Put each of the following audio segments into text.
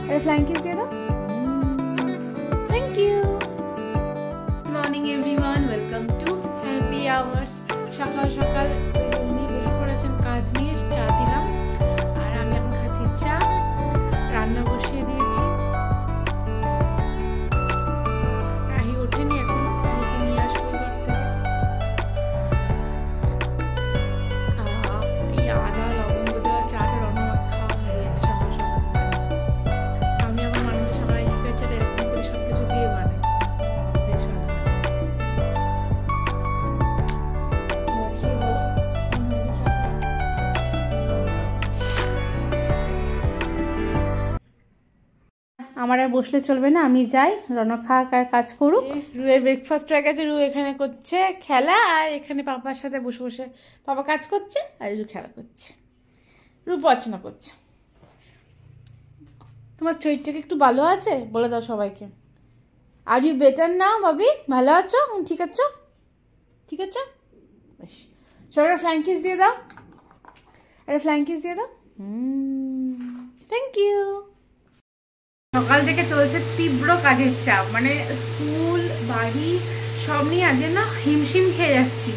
अरे flying kiss দিয়ে দাও। Thank you. Morning everyone, welcome to happy hours. সকাল সকাল উনি বসে পড়েছেন কাজ নিয়ে, চা দিলাম আর আমি এখন খাচ্ছি চা। রান্না বসিয়ে দিয়েছি। রাহি ওঠেনি এখন, রাহিকে নিয়ে আসবো ঘর থেকে। এই আদা লবঙ্গ দেওয়া চাটা রান্না খাওয়া হয়ে গেছে সকাল সকাল। আমি আমার মানুষের সকাল লিকার চাটা এরকম করে সব কিছু দিয়ে বানাই, বেশ ভালো। আমার আর বসলে চলবে না, আমি যাই, রনক খাক আর কাজ করুক। রুয়ের ব্রেকফাস্ট হয়ে গেছে, রু এখানে করছে খেলা আর এখানে পাপার সাথে বসে বসে পাপা কাজ করছে আর রু খেলা করছে, রু পড়াশোনা করছে। তোমার চরিত্রকে একটু ভালো আছে বলে দাও সবাইকে। আর ইউ বেটার না ভাবি? ভালো আছো? ঠিক আছো? ঠিক আছে, বেশ। সবাই ফ্ল্যাঙ্কিস দিয়ে দাও, আরে ফ্ল্যাঙ্কিস দিয়ে দাও। Thank you. সকাল থেকে চলছে তীব্র কাজের চাপ, মানে স্কুল বাড়ি সব নিয়ে আজ না হিমশিম খেয়ে যাচ্ছি।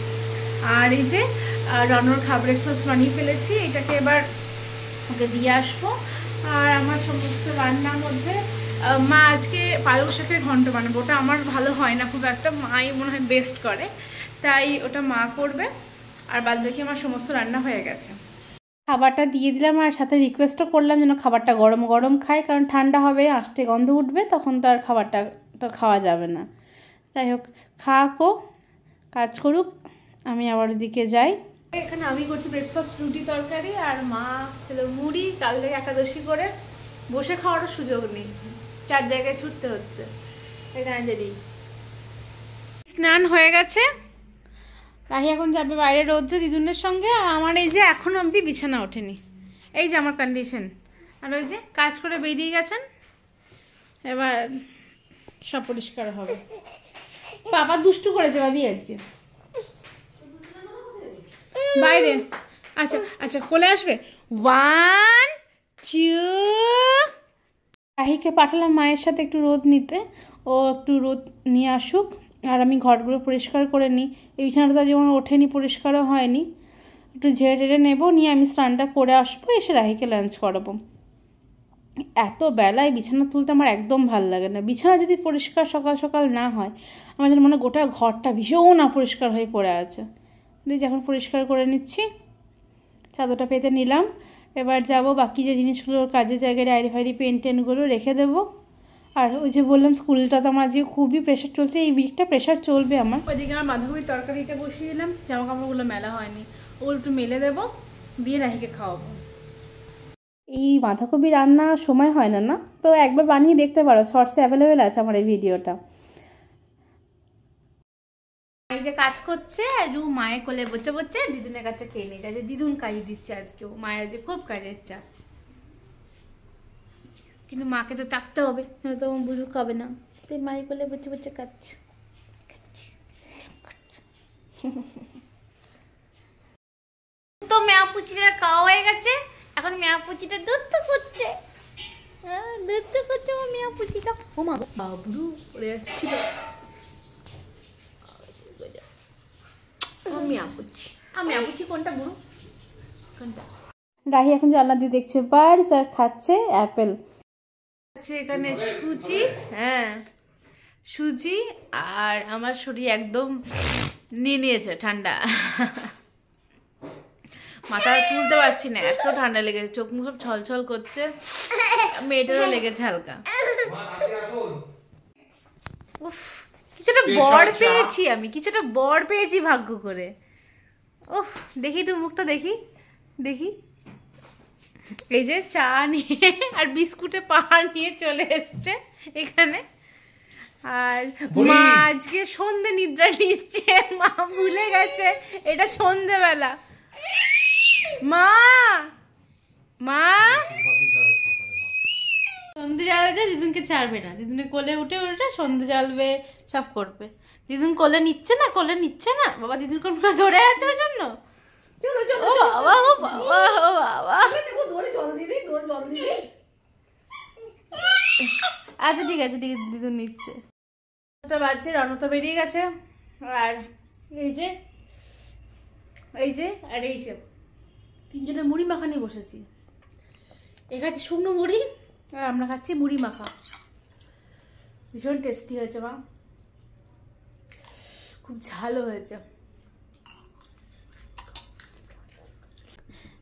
আর এই যে রনর খাবার ব্রেকফাস্ট বানিয়ে ফেলেছি, এটাকে এবার ওকে দিয়ে আসবো। আর আমার সমস্ত রান্নার মধ্যে মা আজকে পালক শাকের ঘন্ট বানাবো, ওটা আমার ভালো হয় না খুব একটা, মাই মনে হয় বেস্ট করে, তাই ওটা মা করবে। আর বাদ বাকি আমার সমস্ত রান্না হয়ে গেছে। খাবারটা দিয়ে দিলাম আর সাথে রিকোয়েস্টও করলাম যেন খাবারটা গরম গরম খায়, কারণ ঠান্ডা হবে, আস্তে গন্ধ উঠবে, তখন তো আর খাবারটা তো খাওয়া যাবে না। যাই হোক, খাকো, কাজ করুক, আমি আবার ওদিকে যাই। এখানে আমি করছি ব্রেকফাস্ট, রুটি তরকারি, আর মা খেলো মুড়ি। কাল থেকে একাদশী করে বসে খাওয়ারও সুযোগ নেই, 4 জায়গায় ছুটতে হচ্ছে। দেরি স্নান হয়ে গেছে, রাহি এখন যাবে বাইরে রোদ্রে দিদুনের সঙ্গে। আর আমার এই যে এখনো অবধি বিছানা ওঠেনি, এই যে আমার কন্ডিশন। আর ওই যে কাজ করে বেরিয়ে গেছেন, এবার সব পরিষ্কার হবে। বাবা দুষ্টু করেছে ভাবি আজকে বাইরে। আচ্ছা আচ্ছা, কোলে আসবে। 1 2। রাহিকে পাঠালাম মায়ের সাথে একটু রোদ নিতে, ও একটু রোদ নিয়ে আসুক। আর আমি ঘরগুলো পরিষ্কার করে নিই, এই বিছানাটা যেমন ওঠেনি, পরিষ্কারও হয়নি, একটু ঝেড়ে টেড়ে নেবো, নিয়ে আমি স্নানটা করে আসবো, এসে রাহিকে লাঞ্চ করাবো। এত বেলায় বিছানা তুলতে আমার একদম ভাল লাগে না। বিছানা যদি পরিষ্কার সকাল সকাল না হয়, আমার যেন মনে গোটা ঘরটা ভীষণ অপরিষ্কার হয়ে পড়ে আছে। যে এখন পরিষ্কার করে নিচ্ছি, চাদরটা পেতে নিলাম। এবার যাব বাকি যে জিনিসগুলো কাজের জায়গায়, ডায়েরি ফাইরি পেন টেনগুলো রেখে দেবো। আর ওই যে বললাম স্কুলটা তো আমার আজকে খুবই প্রেশার চলছে, এই উইকটা প্রেশার চলবে আমার। ওইদিকে আমার বাঁধাকপির তরকারিটা বসিয়ে দিলাম, জামা কাপড়গুলো মেলা হয়নি, ওগুলো একটু মেলে দেবো, দিয়ে রাহিকে খাওয়াবো। এই বাঁধাকপি রান্নার সময় হয় না, না তো একবার বানিয়ে দেখতে পারো, শর্টসে অ্যাভেলেবেল আছে আমার এই ভিডিওটা। এই যে কাজ করছে, রু মায়ের কোলে বসে বসে দিদুনের কাছে খেয়ে নিয়ে যাচ্ছে, দিদুন খাইয়ে দিচ্ছে আজকেও। মায়ের আজকে খুব কাজের চাপ, কিন্তু মাকে তো ডাকতে হবে, তো আমার বুঝু খাবে না, তাই মায়ের কোলে বসে বসে খাচ্ছে। তো মেয়া পুচিটা খাওয়া হয়ে গেছে, এখন মেয়া পুচিটা দুধ তো করছে, দুধ তো করছে ও মেয়া পুচিটা। ও মা বাবুরু পড়ে যাচ্ছিল, ও মেয়া পুচি। আর মেয়া পুচি কোনটা গুরু, কোনটা? রাহি এখন জানলা দিয়ে দেখছে বার্ডস আর খাচ্ছে অ্যাপেল। এখানে সুজি, হ্যাঁ সুজি, আর আমার শরীর একদম নিয়ে নিয়েছে ঠান্ডা, মাথা তুলতে পারছি না, এত ঠান্ডা লেগেছে, চোখ মুখ সব ছলছল করছে, মেয়েটারও লেগেছে হালকা। উফ, কিছুটা বর পেয়েছি আমি, কিছুটা বর পেয়েছি ভাগ্য করে। উফ, দেখি একটু মুখটা দেখি দেখি। এই যে চা নিয়ে আর বিস্কুটে পাহাড় নিয়ে চলে এসছে এখানে। আর মা আজকে সন্ধে নিদ্রা নিচ্ছে, মা ভুলে গেছে এটা সন্ধেবেলা। মা মা সন্ধে জ্বালাচ্ছে, দিদুনকে ছাড়বে না, দিদুনের কোলে উঠে উঠে সন্ধে জ্বালবে, সব করবে। দিদুন কোলে নিচ্ছে না, কোলে নিচ্ছে না, বাবা দিদুন কোন ধরে আছে ওই জন্য। ও বাবা, ও বাবা, ও বাবা, আচ্ছা ঠিক আছে দিদুন নিচ্ছে। বাজছে, রণ তো বেরিয়ে গেছে, আর এই যে আর এই যে তিনজনের মুড়ি মাখা নিয়ে বসেছি। এ খাচ্ছি শুকনো মুড়ি আর আমরা খাচ্ছি মুড়ি মাখা। ভীষণ টেস্টি হয়েছে মা, খুব ঝালও হয়েছে।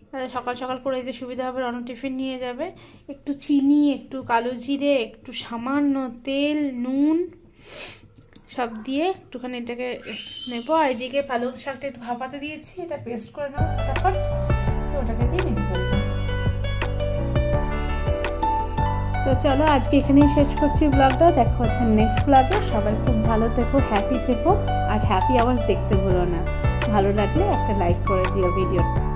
তাহলে সকাল সকাল করে দিতে সুবিধা হবে, রণ টিফিন নিয়ে যাবে। একটু চিনি, একটু কালো জিরে, একটু সামান্য তেল, নুন সব দিয়ে একটুখানি এটাকে নেবো। আর এদিকে পালং শাকটা একটু ভাপাতে দিয়েছি, এটা পেস্ট করে নেবো ফটাফট, ওটাকে দিয়ে মেখে ফেলবো। তো চলো আজকে এখানেই শেষ করছি ব্লগটা। দেখা হচ্ছে নেক্সট ব্লগে। সবাই খুব ভালো থেকো, হ্যাপি থেকো, আর হ্যাপি আওয়ার্স দেখতে ভুলো না। ভালো লাগলে একটা লাইক করে দিও ভিডিওটা।